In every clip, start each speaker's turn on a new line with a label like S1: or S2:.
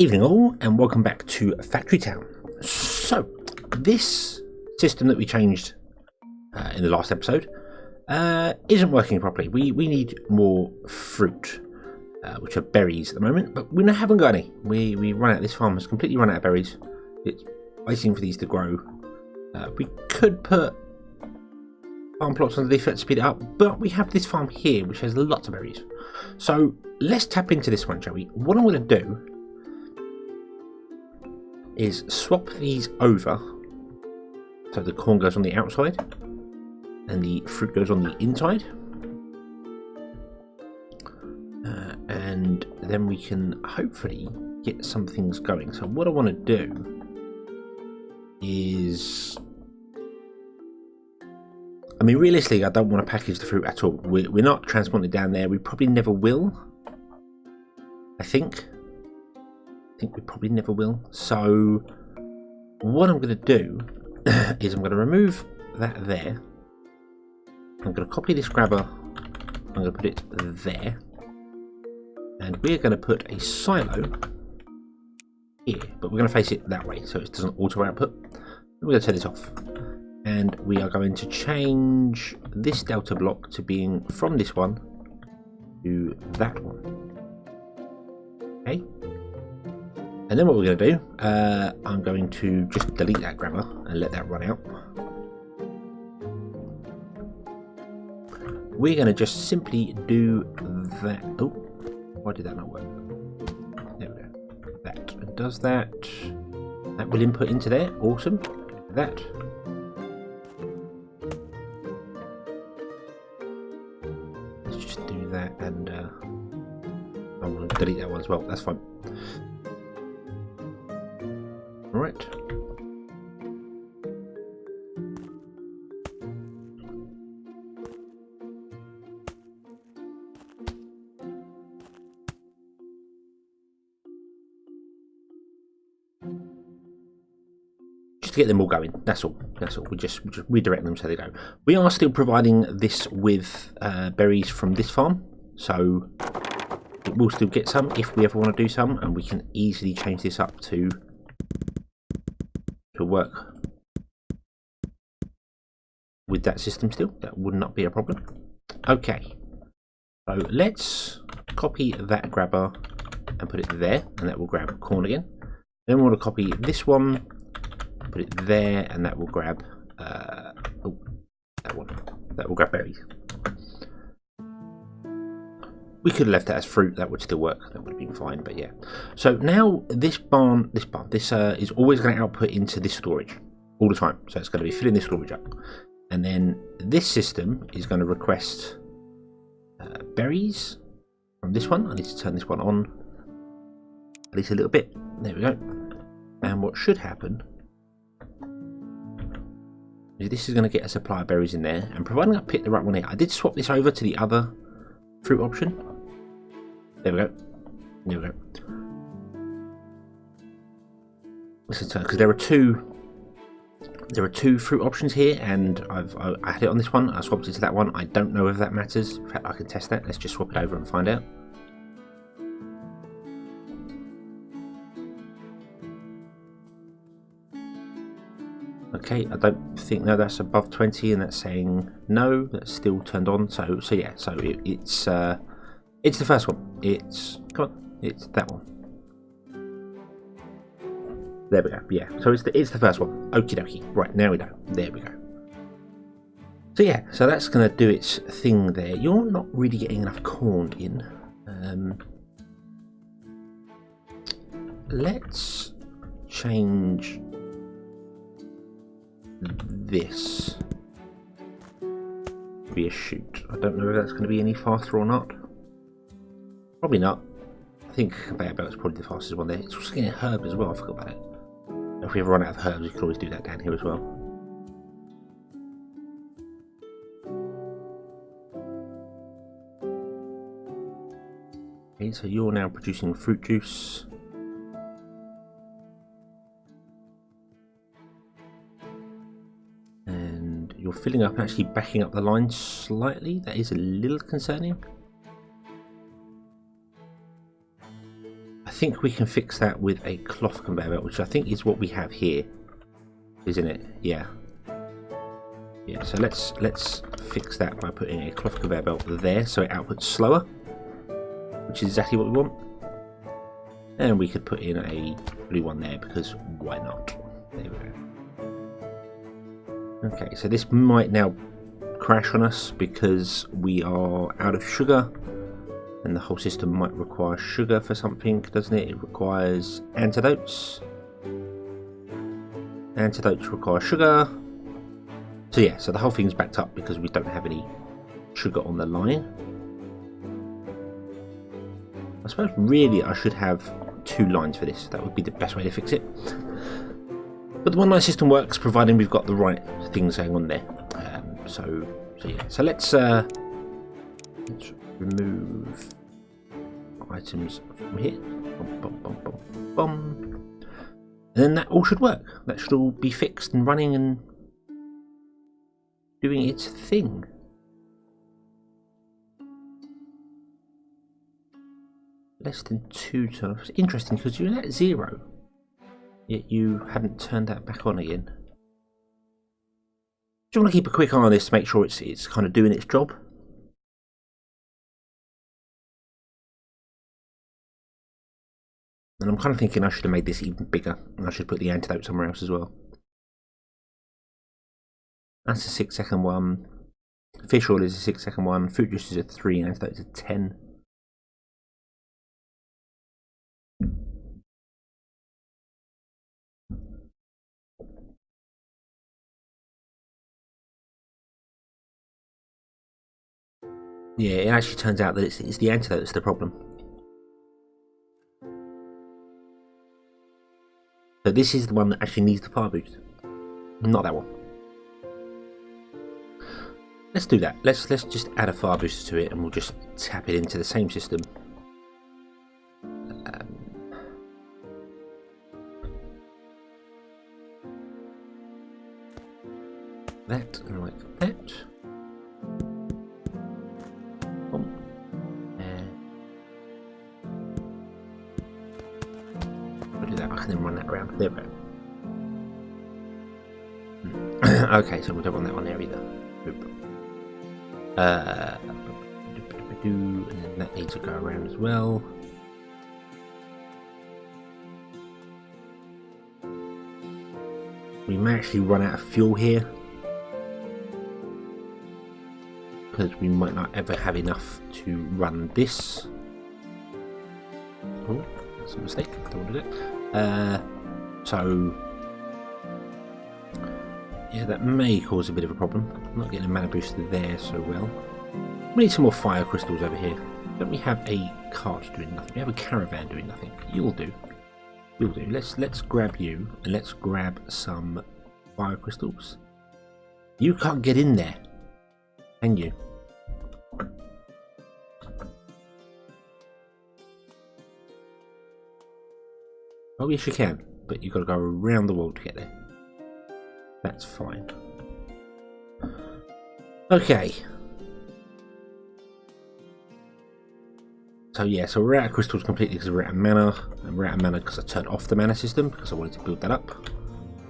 S1: Evening all, and welcome back to Factory Town. So, this system that we changed in the last episode isn't working properly. We need more fruit, which are berries at the moment, but we haven't got any. We run out. This farm has completely run out of berries. It's waiting for these to grow. We could put farm plots underneath it to speed it up, but we have this farm here which has lots of berries. So let's tap into this one, shall we? What I'm going to do is swap these over so the corn goes on the outside and the fruit goes on the inside, and then we can hopefully get some things going. So what I want to do is, I mean, realistically, I don't want to package the fruit at all. We're not transporting it down there. We probably never will. I think we probably never will. So what I'm going to do is I'm going to remove that there. I'm going to copy this grabber. I'm going to put it there. And we're going to put a silo here. But we're going to face it that way so it doesn't auto output. We're going to turn this off. And we are going to change this delta block to being from this one to that one. Okay. And then what we're going to do, I'm going to just delete that grabber and let that run out. We're going to just simply do that. Oh, why did that not work? There we go. That and does that. That will input into there. Awesome. That. Let's just do that, and I'm going to delete that one as well. That's fine. Right. Just to get them all going. That's all. That's all. We just redirect them so they go. We are still providing this with berries from this farm, so it will still get some if we ever want to do some, and we can easily change this up to work with that system still. That would not be a problem. Okay, so let's copy that grabber and put it there, and that will grab corn again. Then we want to copy this one, put it there, and that will grab that one. That will grab berries. We could have left that as fruit. That would still work. That would have been fine. But yeah. So now this barn is always going to output into this storage all the time. So it's going to be filling this storage up, and then this system is going to request berries from this one. I need to turn this one on at least a little bit. There we go. And what should happen is this is going to get a supply of berries in there, and providing I pick the right one here, I did swap this over to the other fruit option. There we go. There we go. Listen, because there are two fruit options here, and I had it on this one. I swapped it to that one. I don't know if that matters. In fact, I can test that. Let's just swap it over and find out. Okay, I don't think, no, that's above 20, and that's saying no. That's still turned on. So yeah. So it's the first one. It's that one. There we go. Yeah. So it's the first one. Okie dokie. Right, now we know. There we go. So yeah. So that's going to do its thing there. You're not really getting enough corn in. Let's change this to be a chute. I don't know if that's going to be any faster or not. Probably not. I think conveyor belt is probably the fastest one there. It's also getting a herb as well. I forgot about it. If we ever run out of herbs, we can always do that down here as well. Okay, so you're now producing fruit juice. And you're filling up and actually backing up the line slightly. That is a little concerning. I think we can fix that with a cloth conveyor belt, which I think is what we have here, isn't it? Yeah. Yeah, so let's fix that by putting a cloth conveyor belt there so it outputs slower, which is exactly what we want. And we could put in a blue one there because why not? There we go. Okay, so this might now crash on us because we are out of sugar, and the whole system might require sugar for something, doesn't it? It requires antidotes. Antidotes require sugar. So yeah, so the whole thing's backed up because we don't have any sugar on the line. I suppose really I should have 2 lines for this. That would be the best way to fix it. But the one-line system works providing we've got the right things going on there. So yeah, so let's remove items from here. Bum, bum, bum, bum, bum. And then that all should work. That should all be fixed and running and doing its thing. Less than 2 turnovers. Interesting, because you're at 0, yet you haven't turned that back on again. Do you want to keep a quick eye on this to make sure it's kind of doing its job? And I'm kind of thinking I should have made this even bigger, and I should put the antidote somewhere else as well. That's a 6-second one. Fish oil is a 6-second one. Fruit juice is a 3, and antidote is a 10. Yeah, it actually turns out that it's the antidote that's the problem. So this is the one that actually needs the fire boost, not that one. Let's do that. Let's just add a fire booster to it, and we'll just tap it into the same system. That and like that. I'll do that. I can then run that around. There we go. Okay, so we don't want that one there either. And then that needs to go around as well. We may actually run out of fuel here, because we might not ever have enough to run this. Oh, that's a mistake. I don't want to do it. So yeah, that may cause a bit of a problem. I'm not getting a mana booster there so well. We need some more fire crystals over here. Don't we have a cart doing nothing? We have a caravan doing nothing. You'll do. You'll do. Let's grab you, and let's grab some fire crystals. You can't get in there, can you? Oh yes you can, but you've got to go around the world to get there. That's fine. Okay. So yeah, so we're out of crystals completely because we're out of mana, and we're out of mana because I turned off the mana system because I wanted to build that up.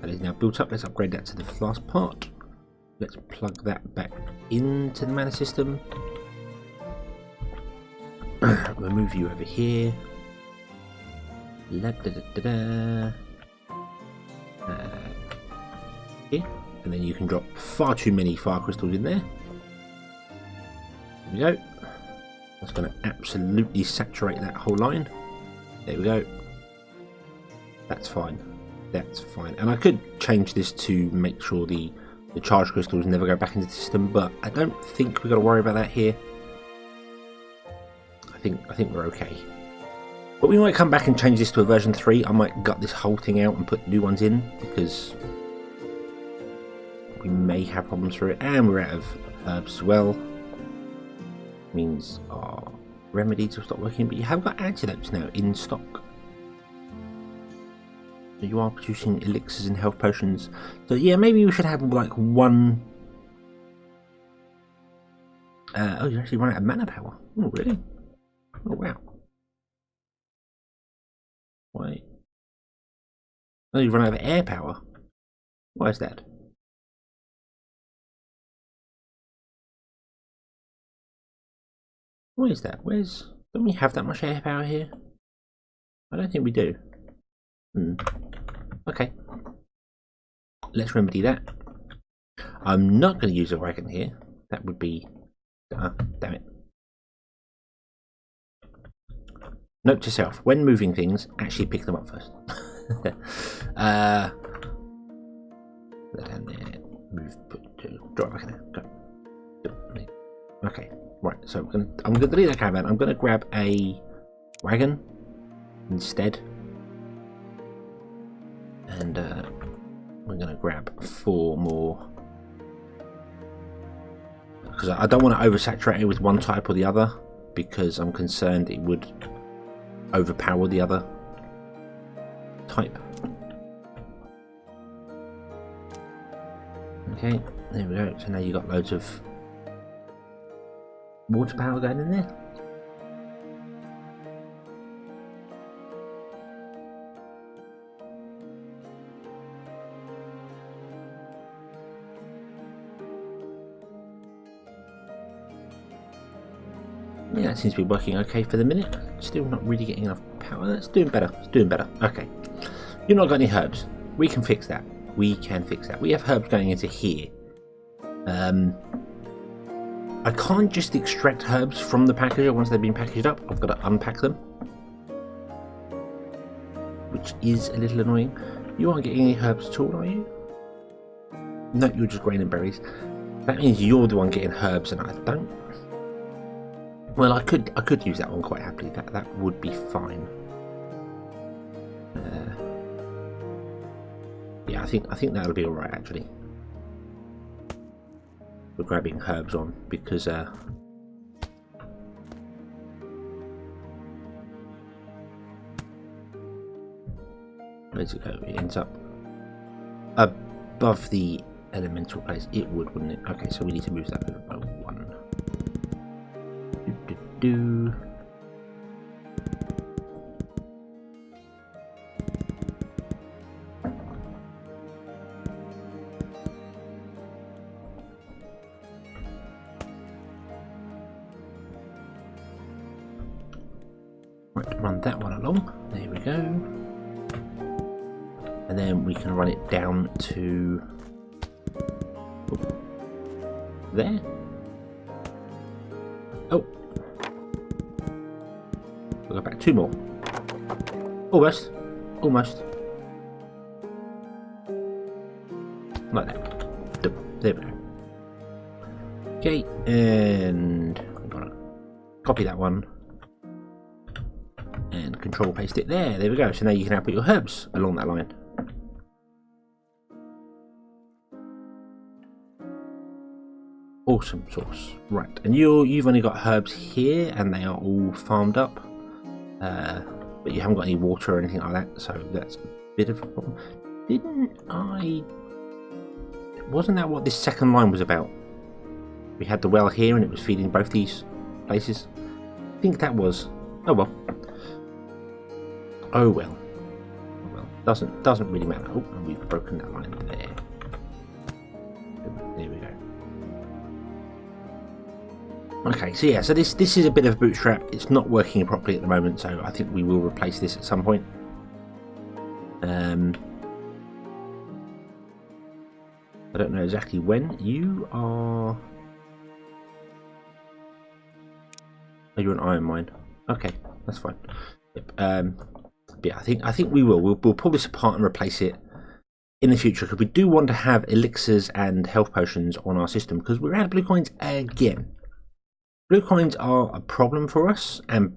S1: That is now built up. Let's upgrade that to the last part. Let's plug that back into the mana system. We'll move you over here. La, da, da, da, da. Here. And then you can drop far too many fire crystals in there. There we go. That's going to absolutely saturate that whole line. There we go. That's fine. That's fine. And I could change this to make sure the charge crystals never go back into the system, but I don't think we've got to worry about that here. I think we're okay. But we might come back and change this to a version 3. I might gut this whole thing out and put new ones in, because we may have problems through it. And we're out of herbs as well. Means our remedies have stopped working, but you have got antidotes now in stock. So you are producing elixirs and health potions. So yeah, maybe we should have like one. Oh, you actually run out of mana power. Oh really? Oh wow. Oh, you run out of air power. Why is that? Why is that? Don't we have that much air power here? I don't think we do. Okay. Let's remedy that. I'm not going to use a wagon here. That would be... damn it. Note to self, when moving things, actually pick them up first. Put that down there. Move, drop back in there. Go. Okay, right, so I'm going to delete that caravan. I'm going to grab a wagon instead. And we're going to grab 4 more. Because I don't want to oversaturate it with one type or the other, because I'm concerned it would overpower the other type. Okay, there we go. So now you've got loads of water power going in there. Yeah, that seems to be working okay for the minute. Still not really getting enough power. That's doing better. It's doing better. Okay. You've not got any herbs. We can fix that. We can fix that. We have herbs going into here. I can't just extract herbs from the packager once they've been packaged up. I've got to unpack them, which is a little annoying. You aren't getting any herbs at all, are you? No, you're just grain and berries. That means you're the one getting herbs and I don't. Well, I could use that one quite happily. That would be fine. Yeah, I think that'll be all right actually. We're grabbing herbs on because where's it go? It ends up above the elemental place. It would, wouldn't it? Okay, so we need to move that over by 1. Do. Right, run that one along. There we go. And then we can run it down to there. Oh. We'll go back 2 more. Almost. Almost. Like that. There we go. Okay, and I'm gonna copy that one and control paste it there. There we go. So now you can now put your herbs along that line. Awesome sauce. Right, and you've only got herbs here and they are all farmed up. But you haven't got any water or anything like that, so that's a bit of a problem. Wasn't that what this second line was about? We had the well here and it was feeding both these places. I think that was. Oh well. Oh well. Oh well. Doesn't really matter. Oh, and we've broken that line there. There we go. Okay, so yeah, so this is a bit of a bootstrap. It's not working properly at the moment, so I think we will replace this at some point. I don't know exactly when. You are... Oh, you're an iron mine. Okay, that's fine. Yep. Yeah, I think we will. We'll pull this apart and replace it in the future, because we do want to have elixirs and health potions on our system, because we're out of blue coins again. Blue coins are a problem for us, and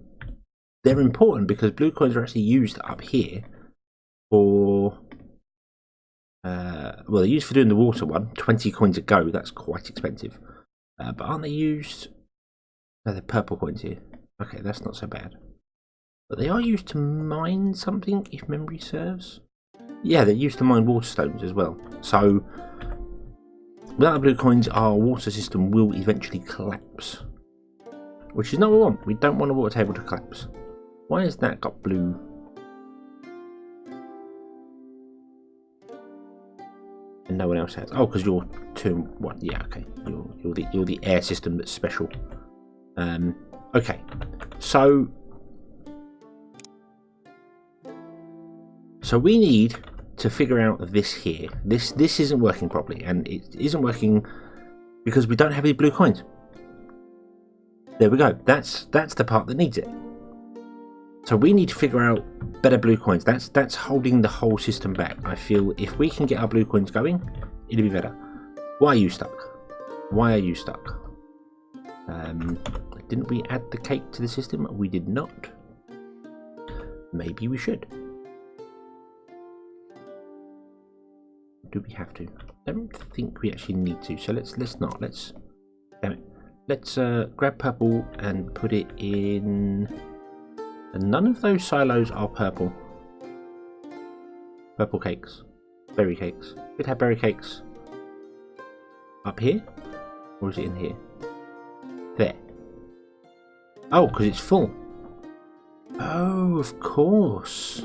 S1: they're important because blue coins are actually used up here for... well, they're used for doing the water one. 20 coins a go, that's quite expensive. But aren't they used... No, they're purple coins here. Okay, that's not so bad. But they are used to mine something, if memory serves. Yeah, they're used to mine water stones as well. So, without the blue coins, our water system will eventually collapse. Which is not what we want. We don't want a water table to collapse. Why has that got blue? and no one else has. Oh, because you're 2-1. Yeah, okay. You're the air system that's special. Okay, so we need to figure out this here. This isn't working properly, and it isn't working because we don't have any blue coins. There we go. That's the part that needs it. So we need to figure out better blue coins. That's holding the whole system back. I feel if we can get our blue coins going, it'll be better. Why are you stuck? Why are you stuck? Didn't we add the cake to the system? We did not. Maybe we should. Do we have to? I don't think we actually need to. So let's not. Damn it. Let's grab purple and put it in. And none of those silos are purple. Purple cakes. Berry cakes. We'd have berry cakes up here? Or is it in here? There. Oh, because it's full. Oh, of course.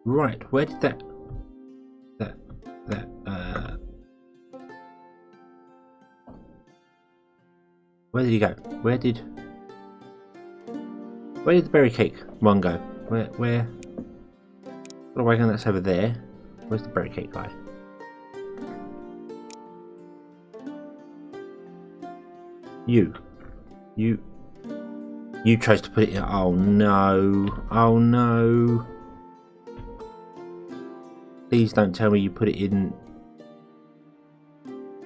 S1: Right, where did that where did he go? Where did the berry cake one go? Where what do I reckon that's over there? Where's the berry cake guy? You chose to put it in. Oh no. Oh no. Please don't tell me you put it in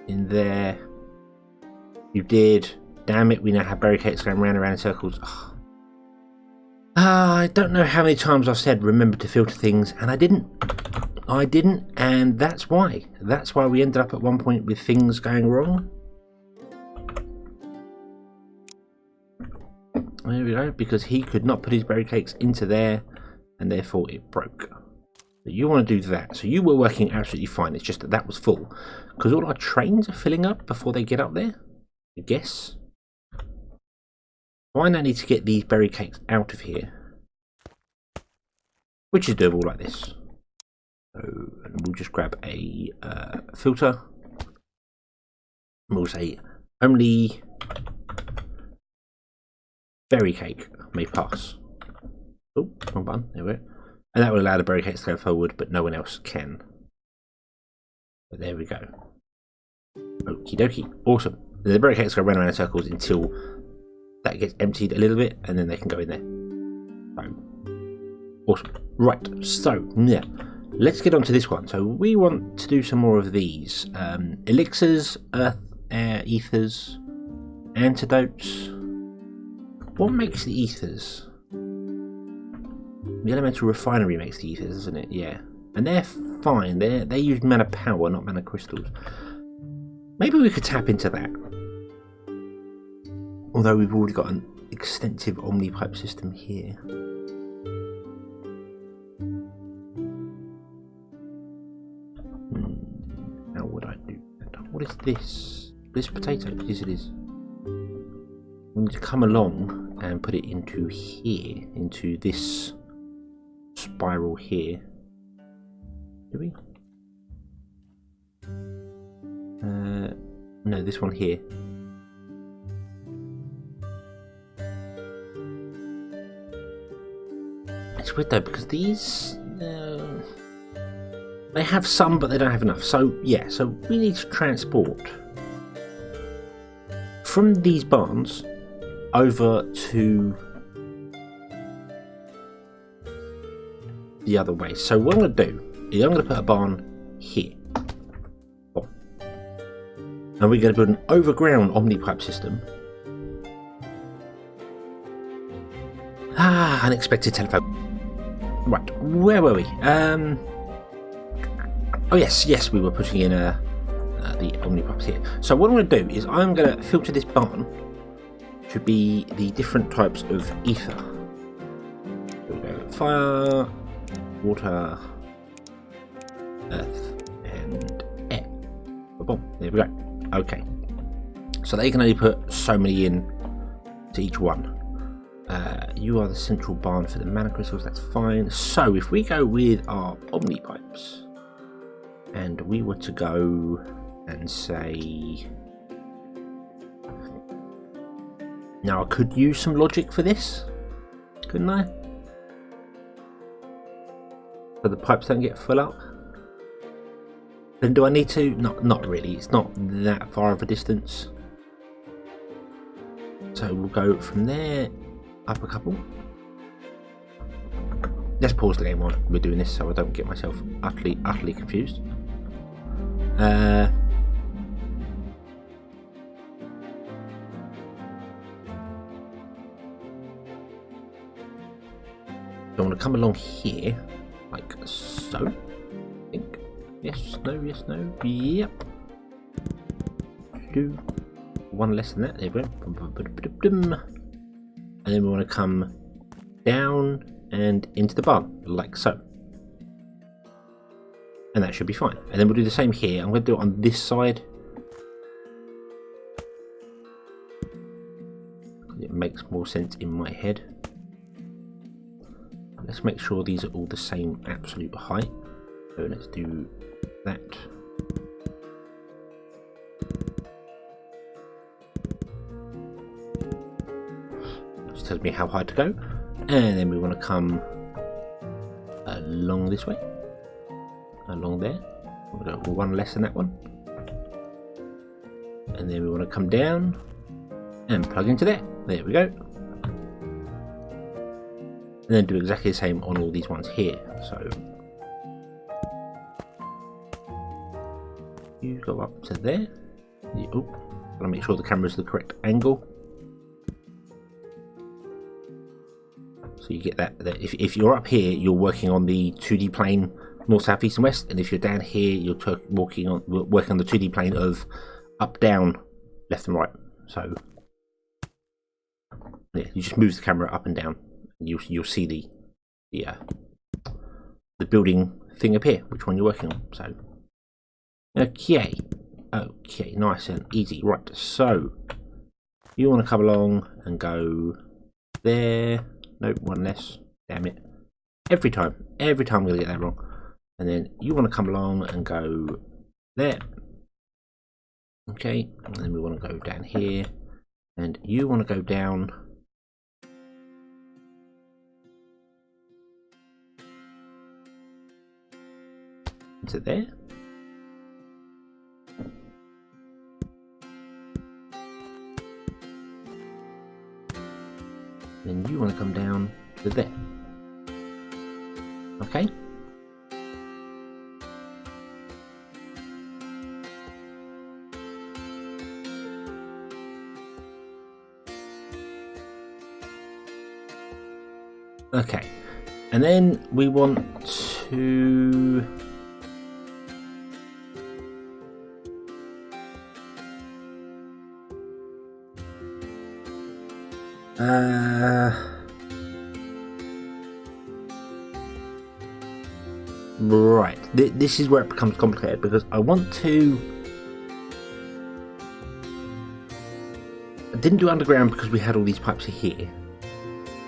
S1: there. You did. Damn it, we now have berry cakes going round and round in circles. I don't know how many times I've said remember to filter things, and I didn't, and that's why. That's why we ended up at one point with things going wrong. There we go, because he could not put his berry cakes into there, and therefore it broke. But you want to do that, so you were working absolutely fine. It's just that was full, because all our trains are filling up before they get up there, I guess. I now need to get these berry cakes out of here, which is doable like this. So and we'll just grab a filter. And we'll say only berry cake may pass. Oh, wrong button. There we go. And that will allow the berry cakes to go forward, but no one else can. But there we go. Okie dokie. Awesome. The berry cakes go round and round in circles until that gets emptied a little bit, and then they can go in there. So, awesome. Right, so yeah, let's get on to this one. So we want to do some more of these elixirs, earth, air, ethers, antidotes. What makes the ethers? The elemental refinery makes the ethers, isn't it? Yeah, and they're fine. They use mana power, not mana crystals. Maybe we could tap into that. Although we've already got an extensive omni-pipe system here. How would I do that? What is this? This potato? Yes, it is. We need to come along and put it into here, into this spiral here. Do we? No, this one here. It's weird though, because these they have some, but they don't have enough. So yeah, so we need to transport from these barns over to the other way. So what I'm going to do is I'm going to put a barn here. Oh. And we're going to build an overground omni-pipe system. Unexpected telephone. Right, where were we? Oh yes, we were putting in the omni-pipes here. So what I'm going to do is I'm going to filter this barn to be the different types of ether. Here we go. Fire, water, earth, and air. Boom, there we go. Okay. So they can only put so many in to each one. You are the central barn for the mana crystals, that's fine. So if we go with our Omni pipes and we were to go and say, now I could use some logic for this, couldn't I? So the pipes don't get full up. Then do I need to? Not really, it's not that far of a distance. So we'll go from there up a couple. Let's pause the game while we're doing this so I don't get myself utterly confused. So I want to come along here, like so. I think. Yes, no, yep. Do one less than that, there we go. And then we want to come down and into the barn, like so. And that should be fine. And then we'll do the same here. I'm going to do it on this side. It makes more sense in my head. Let's make sure these are all the same absolute height. So let's do that. Just tells me how high to go. And then we want to come along this way. Along there. We'll go one less than that one. And then we want to come down and plug into there. There we go. And then do exactly the same on all these ones here. So you go up to there. Oh, gotta make sure the camera's the correct angle. So you get that if you're up here, you're working on the 2D plane north, south, east, and west, and if you're down here, you're working on the 2D plane of up, down, left, and right. So yeah, you just move the camera up and down, and you'll see the building thing appear, which one you're working on. So okay, nice and easy. Right, so you want to come along and go there. Nope, one less. Damn it! Every time I'm gonna get that wrong. And then you want to come along and go there. Okay, and then we want to go down here, and you want to go down into there. Then you want to come down to there. Okay. Okay, and then we want to right, this is where it becomes complicated, because I didn't do underground because we had all these pipes here.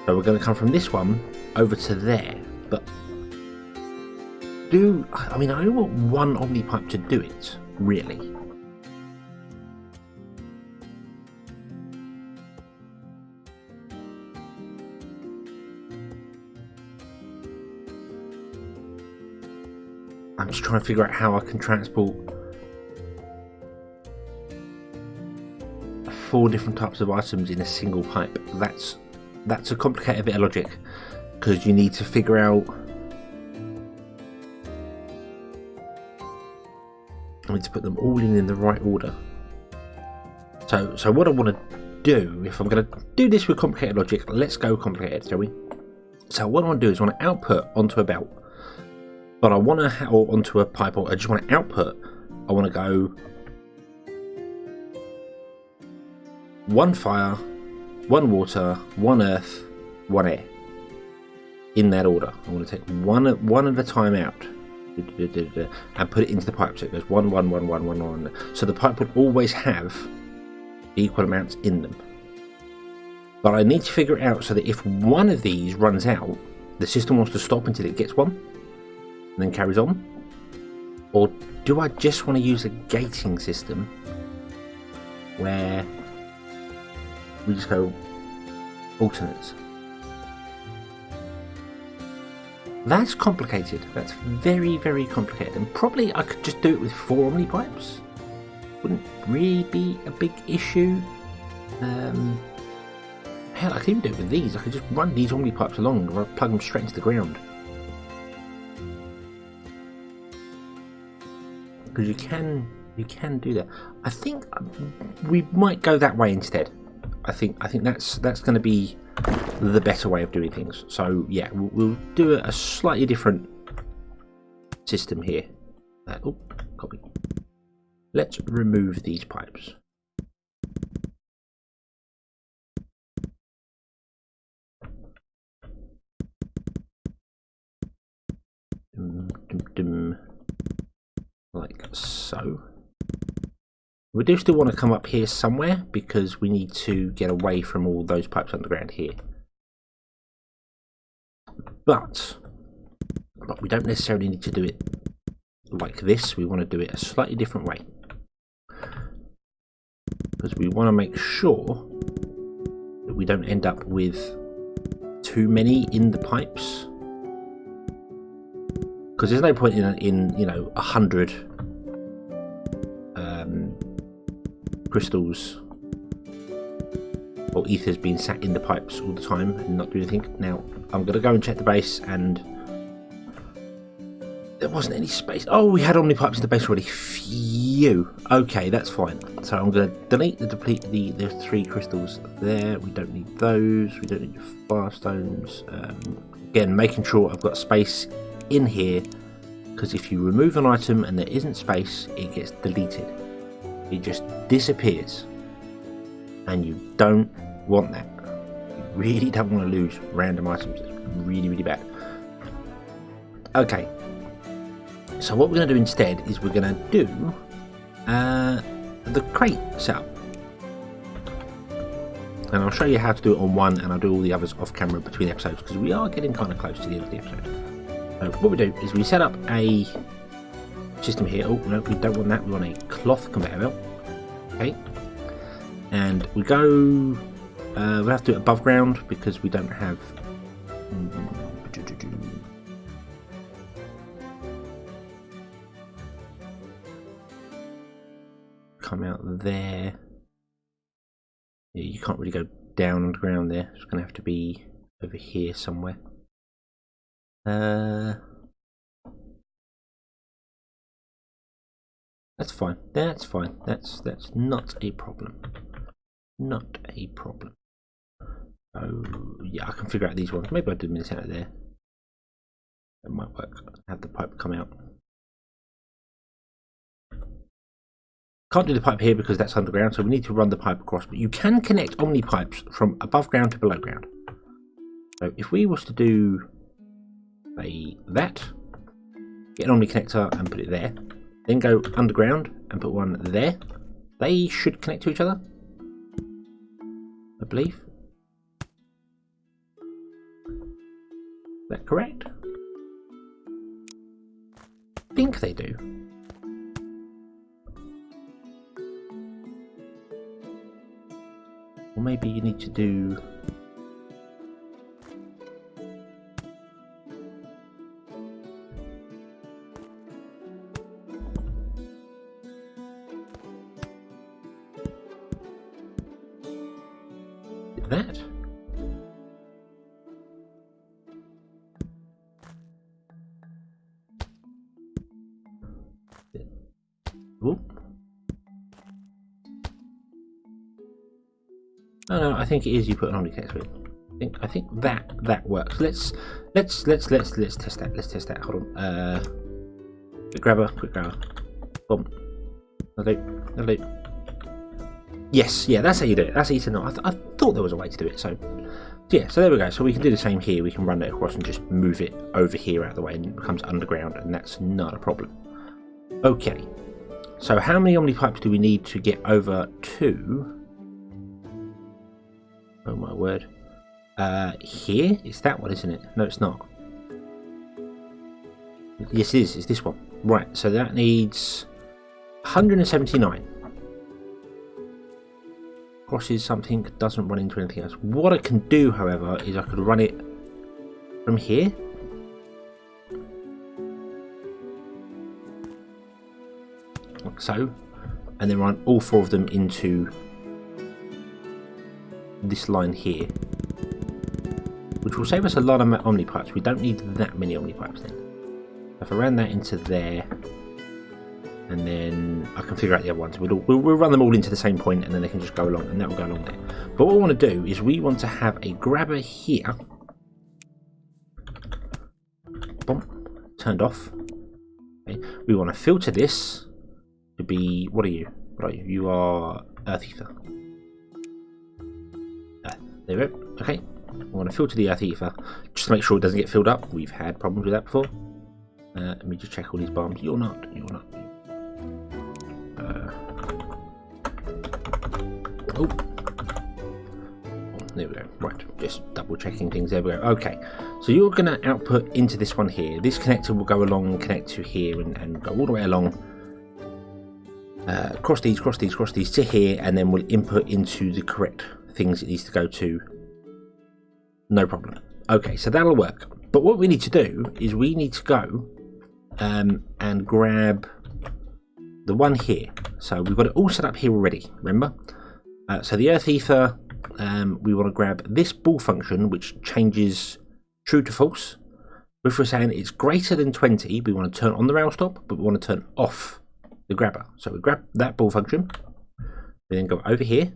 S1: So we're going to come from this one over to there, but I only want one Omni pipe to do it, really. I'm just trying to figure out how I can transport 4 different types of items in a single pipe. That's a complicated bit of logic, because you need to figure out. I need to put them all in the right order. So what I want to do, if I'm going to do this with complicated logic, let's go complicated, shall we? So what I want to do is I want to output onto a belt, but I want to or onto a pipe, or I just want to output. I want to go 1 fire, 1 water, 1 earth, 1 air. In that order. I want to take one at a time out and put it into the pipe. So it goes 1, 1, 1, 1, 1, 1. So the pipe would always have the equal amounts in them. But I need to figure it out so that if one of these runs out, the system wants to stop until it gets one, and then carries on. Or do I just want to use a gating system where we just go alternates? That's complicated. That's very, very complicated. And probably I could just do it with 4 Omni pipes. Wouldn't really be a big issue. Hell, I could even do it with these. I could just run these Omni pipes along and plug them straight into the ground. Because you can do that. I think we might go that way instead. I think that's going to be the better way of doing things. So yeah, we'll do a slightly different system here. Oh, copy. Let's remove these pipes. Like so. We do still want to come up here somewhere because we need to get away from all those pipes underground here. But we don't necessarily need to do it like this. We want to do it a slightly different way. Because we want to make sure that we don't end up with too many in the pipes. Because there's no point in you know 100 crystals or ethers being sat in the pipes all the time and not doing anything. Now I'm going to go and check the base, and there wasn't any space. Oh, we had Omni pipes in the base already. Phew. Okay, that's fine. So I'm going to delete the 3 crystals there. We don't need those. We don't need the firestones. Again, making sure I've got space in here, because if you remove an item and there isn't space, it gets deleted. It just disappears, and you don't want that. You really don't want to lose random items. It's really, really bad. Okay, so what we're going to do instead is we're going to do the crate setup, and I'll show you how to do it on one, and I'll do all the others off camera between episodes, because we are getting kind of close to the end of the episode. So what we do is we set up a system here. Oh no, we don't want that. We want a cloth conveyor belt. Okay, and we go. We'll have to do it above ground because we don't have. Come out there. Yeah, you can't really go down underground there. It's going to have to be over here somewhere. That's fine. That's fine. That's not a problem. Not a problem. Oh yeah, I can figure out these ones. Maybe I'll do them in the center there. That might work. Have the pipe come out. Can't do the pipe here because that's underground, so we need to run the pipe across. But you can connect Omni pipes from above ground to below ground. So if we was to do that, get an Omni connector and put it there, then go underground and put one there, they should connect to each other, I believe. Is that correct? I think they do. Or maybe you need to do... that. Whoop. No, I think it is. You put an Omni connector in. I think that works. Let's test that. Let's test that. Hold on. Quick grabber. Boom. No loop. Yes, yeah, that's how you do it. That's how you know. I thought there was a way to do it. So yeah, so there we go. So we can do the same here. We can run it across and just move it over here out of the way, and it becomes underground, and that's not a problem. Okay. So how many Omni pipes do we need to get over to Oh my word. Here? It's that one, isn't it? No, it's not. Yes, it is. It's this one. Right, so that needs 179. Crosses something, doesn't run into anything else. What I can do, however, is I could run it from here. Like so. And then run all 4 of them into this line here. Which will save us a lot of omnipipes. We don't need that many omnipipes then. If I ran that into there, and then I can figure out the other ones. We'll run them all into the same point, and then they can just go along, and that will go along there. But what we want to do is we want to have a grabber here. Boom, turned off. Okay. We want to filter this to be, what are you? What are you? You are earth ether. There we go. Okay. We want to filter the earth ether just to make sure it doesn't get filled up. We've had problems with that before. Let me just check all these bombs. You're not. Oh, there we go. Right, just double checking things. There we go. Okay, so you're going to output into this one here. This connector will go along and connect to here and go all the way along. Cross these to here, and then we'll input into the correct things it needs to go to. No problem. Okay, so that'll work. But what we need to do is we need to go and grab the one here. So we've got it all set up here already, remember? So the earth ether, we want to grab this ball function, which changes true to false. If we're saying it's greater than 20, we want to turn on the rail stop, but we want to turn off the grabber. So we grab that ball function, we then go over here.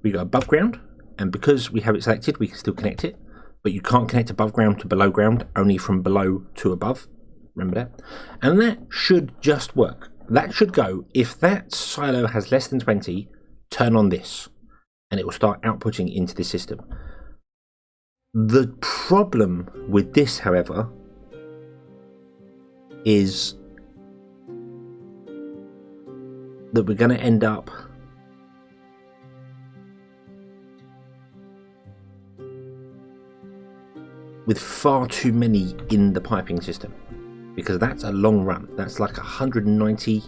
S1: We go above ground, and because we have it selected, we can still connect it. But you can't connect above ground to below ground, only from below to above. Remember that? And that should just work. That should go, if that silo has less than 20, turn on this, and it will start outputting into the system. The problem with this, however, is that we're going to end up with far too many in the piping system, because that's a long run. That's like 190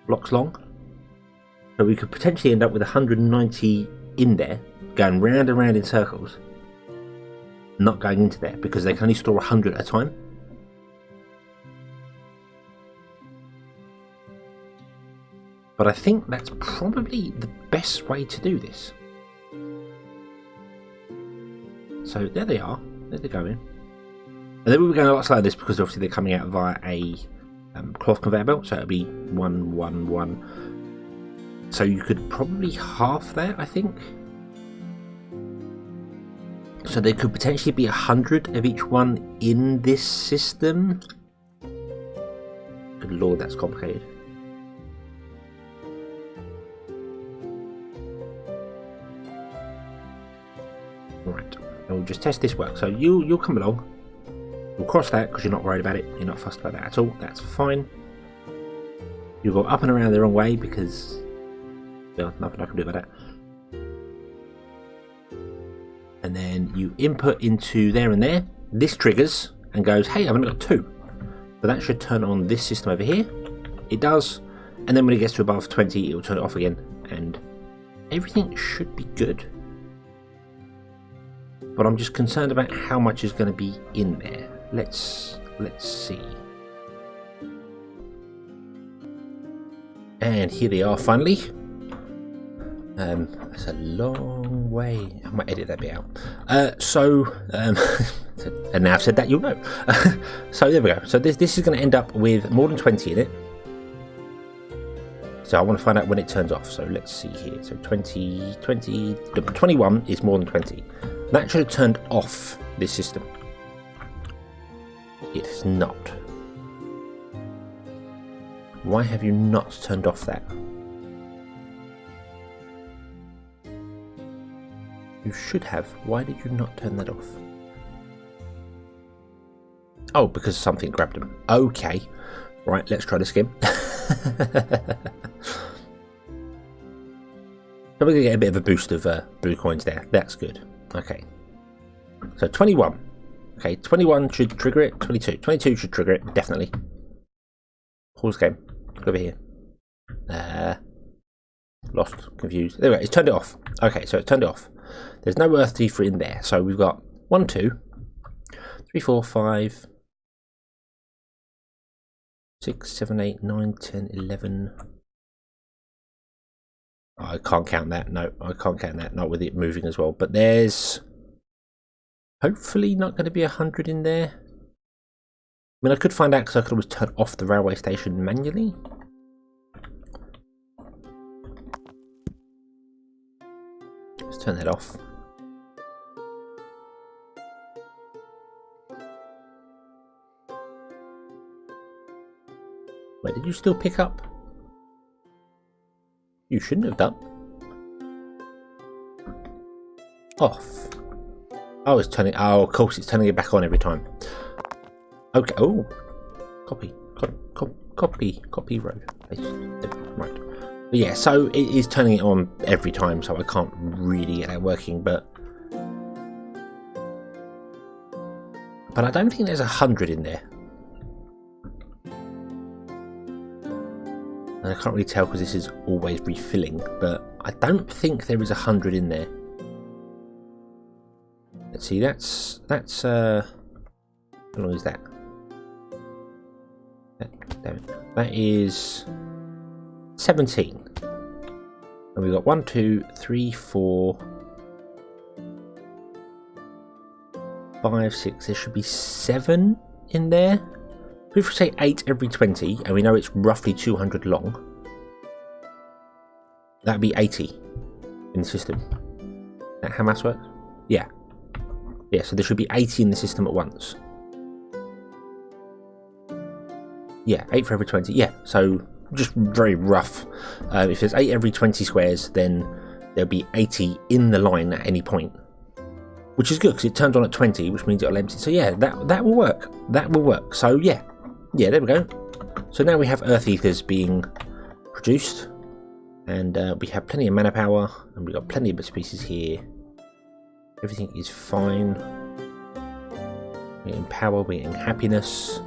S1: blocks long, so we could potentially end up with 190 in there going round and round in circles, not going into there, because they can only store 100 at a time. But I think that's probably the best way to do this. So there they are. There they go in. And then we were going a lot slower this because obviously they're coming out via a cloth conveyor belt, so it'll be 1, 1, 1. So you could probably half that, I think. So there could potentially be 100 of each one in this system. Good lord, that's complicated. Right, and we'll just test this work. So you'll come along. We'll cross that because you're not worried about it. You're not fussed about that at all. That's fine. You'll go up and around the wrong way because, well, nothing I can do about that. And then you input into there and there. This triggers and goes, hey, I've only got 2. So that should turn on this system over here. It does. And then when it gets to above 20, it will turn it off again. And everything should be good. But I'm just concerned about how much is going to be in there. Let's see. And here they are finally. That's a long way. I might edit that bit out. And now I've said that, you'll know. So there we go. So this is going to end up with more than 20 in it. So I want to find out when it turns off. So let's see here. So 21 is more than 20. That should have turned off this system. It has not. Why have you not turned off that? You should have. Why did you not turn that off? Oh, because something grabbed them. Okay. Right, let's try this again. So we're going to get a bit of a boost of blue coins there. That's good. Okay. So 21. Okay, 21 should trigger it. 22. 22 should trigger it, definitely. Pause game. Go over here. Lost. Confused. There we go. It's turned it off. Okay, so it's turned it off. There's no earth ether in there. So we've got 1, 2, 3, 4, 5, 6, 7, 8, 9, 10, 11. Oh, I can't count that. No, I can't count that. Not with it moving as well. But there's hopefully not going to be 100 in there. I mean, I could find out because I could always turn off the railway station manually. Let's turn that off. Wait, did you still pick up? You shouldn't have done. Off. Oh, it's turning. Oh, of course, it's turning it back on every time. Okay. Oh, copy road. Right. But yeah, so it is turning it on every time, so I can't really get that working. But I don't think there's 100 in there. And I can't really tell because this is always refilling, but I don't think there is 100 in there. Let's see, that's how long is that? That is 17. And we've got 1, 2, 3, 4, 5, 6. There should be 7 in there. If we say 8 every 20, and we know it's roughly 200 long, that'd be 80 in the system. Is that how maths works? Yeah. Yeah, so there should be 80 in the system at once. Yeah, 8 for every 20. Yeah, so just very rough. If there's 8 every 20 squares, then there'll be 80 in the line at any point. Which is good, because it turns on at 20, which means it'll empty. So yeah, that will work. That will work. So yeah. Yeah, there we go. So now we have earth ethers being produced. And we have plenty of mana power. And we've got plenty of bits and pieces here. Everything is fine. We're getting power, we're getting happiness.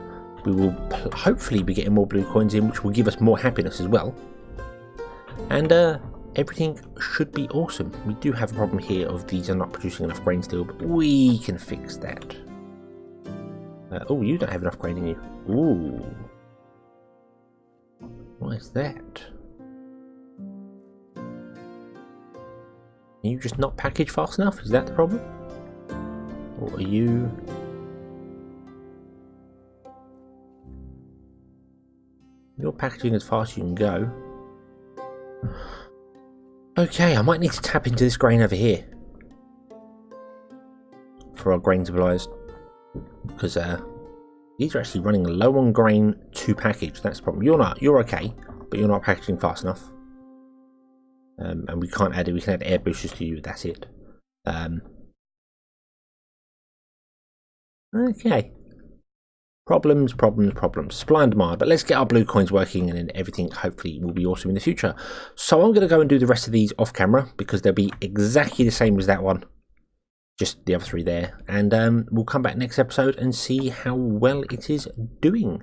S1: We will hopefully be getting more blue coins in, which will give us more happiness as well. And everything should be awesome. We do have a problem here of these are not producing enough grain still, but we can fix that. Oh, you don't have enough grain in you. Ooh. What is that? Are you just not packaged fast enough? Is that the problem? Or are you... You're packaging as fast as you can go. Okay, I might need to tap into this grain over here for our grain supplies, because these are actually running low on grain to package. That's the problem. You're not. You're okay, but you're not packaging fast enough. And we can't add it. We can add air boosters to you. That's it. Okay. Problems. Supply and demand. But let's get our blue coins working, and then everything hopefully will be awesome in the future. So I'm going to go and do the rest of these off camera, because they'll be exactly the same as that one. Just the other 3 there. And we'll come back next episode and see how well it is doing.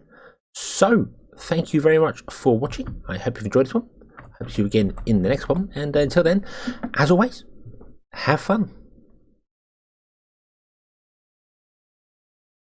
S1: So, thank you very much for watching. I hope you've enjoyed this one. Hope to see you again in the next one. And until then, as always, have fun.